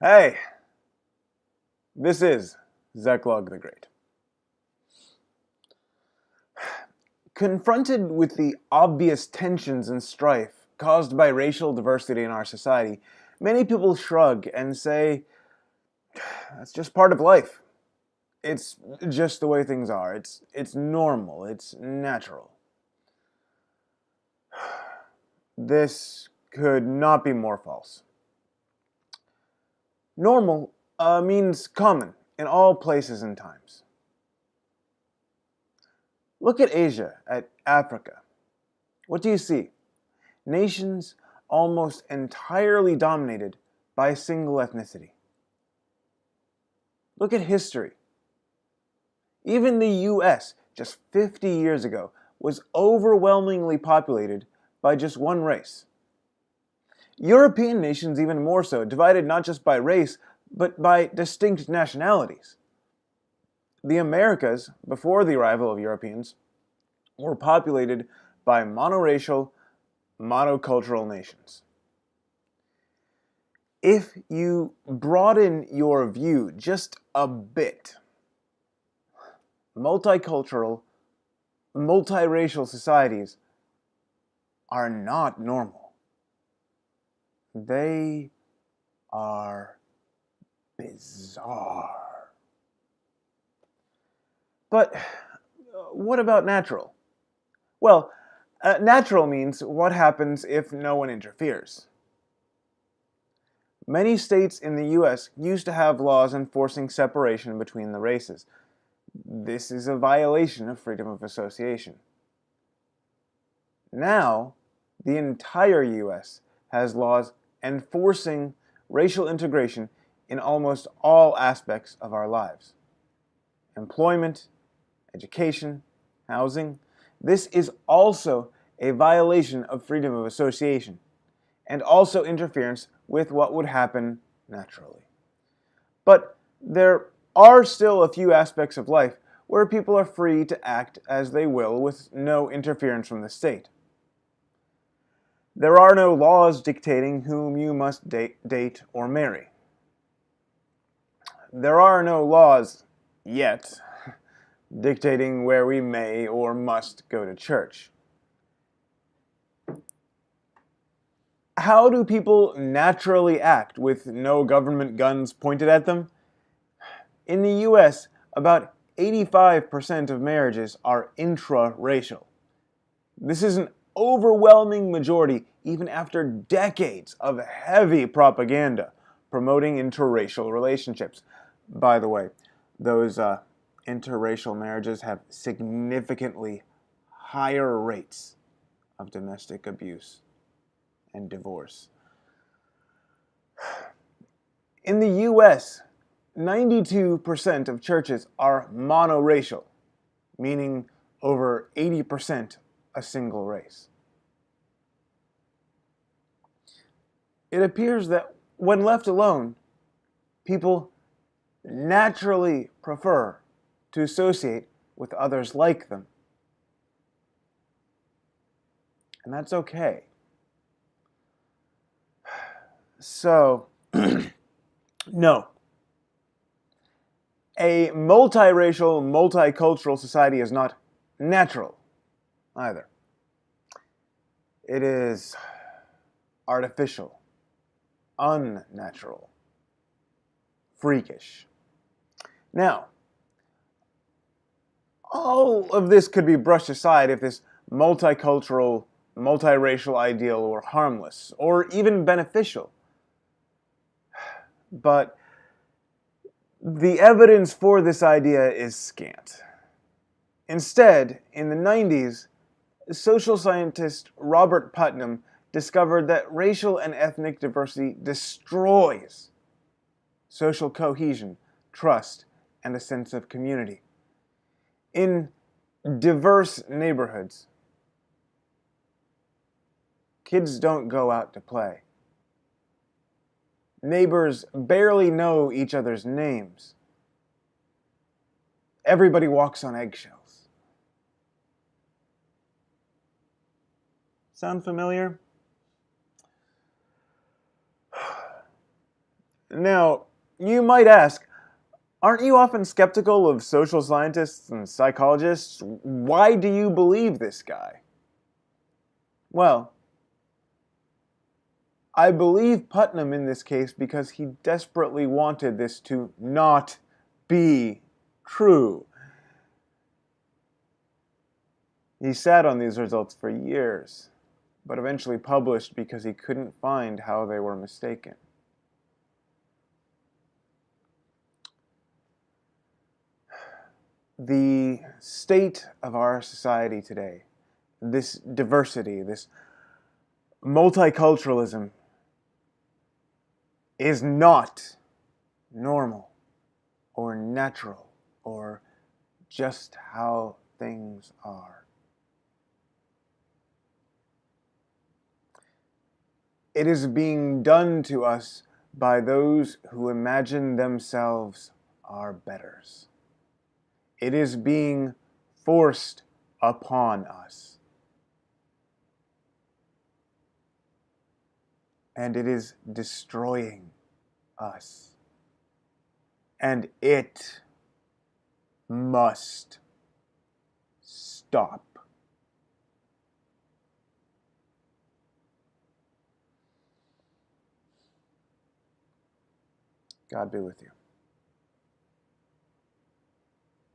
Hey, this is Zeklog the Great. Confronted with the obvious tensions and strife caused by racial diversity in our society, many people shrug and say, that's just part of life. It's just the way things are. It's normal. It's natural. This could not be more false. Normal means common in all places and times. Look at Asia, at Africa. What do you see? Nations almost entirely dominated by a single ethnicity. Look at history. Even the US, just 50 years ago, was overwhelmingly populated by just one race. European nations, even more so, divided not just by race, but by distinct nationalities. The Americas, before the arrival of Europeans, were populated by monoracial, monocultural nations. If you broaden your view just a bit, multicultural, multiracial societies are not normal. They are bizarre. But what about natural? Well, natural means what happens if no one interferes. Many states in the US used to have laws enforcing separation between the races. This is a violation of freedom of association. Now, the entire US has laws enforcing racial integration in almost all aspects of our lives. Employment, education, housing. This is also a violation of freedom of association and also interference with what would happen naturally. But there are still a few aspects of life where people are free to act as they will with no interference from the state. There are no laws dictating whom you must date or marry. There are no laws, yet, dictating where we may or must go to church. How do people naturally act with no government guns pointed at them? In the US, about 85% of marriages are intra-racial. This is an overwhelming majority even after decades of heavy propaganda promoting interracial relationships. By the way, those interracial marriages have significantly higher rates of domestic abuse and divorce. In the US, 92% of churches are monoracial, meaning over 80% a single race. It appears that when left alone, people naturally prefer to associate with others like them. And that's okay. So, no. A multiracial, multicultural society is not natural either. It is artificial, unnatural, freakish. Now, all of this could be brushed aside if this multicultural, multiracial ideal were harmless or even beneficial. But the evidence for this idea is scant. Instead, in the 90s, social scientist Robert Putnam discovered that racial and ethnic diversity destroys social cohesion, trust, and a sense of community. In diverse neighborhoods, kids don't go out to play. Neighbors barely know each other's names. Everybody walks on eggshells. Sound familiar? Now, you might ask, aren't you often skeptical of social scientists and psychologists? Why do you believe this guy? Well, I believe Putnam in this case because he desperately wanted this to not be true. He sat on these results for years, but eventually published because he couldn't find how they were mistaken. The state of our society today, this diversity, this multiculturalism, is not normal or natural or just how things are. It is being done to us by those who imagine themselves our betters. It is being forced upon us. And it is destroying us. And it must stop. God be with you.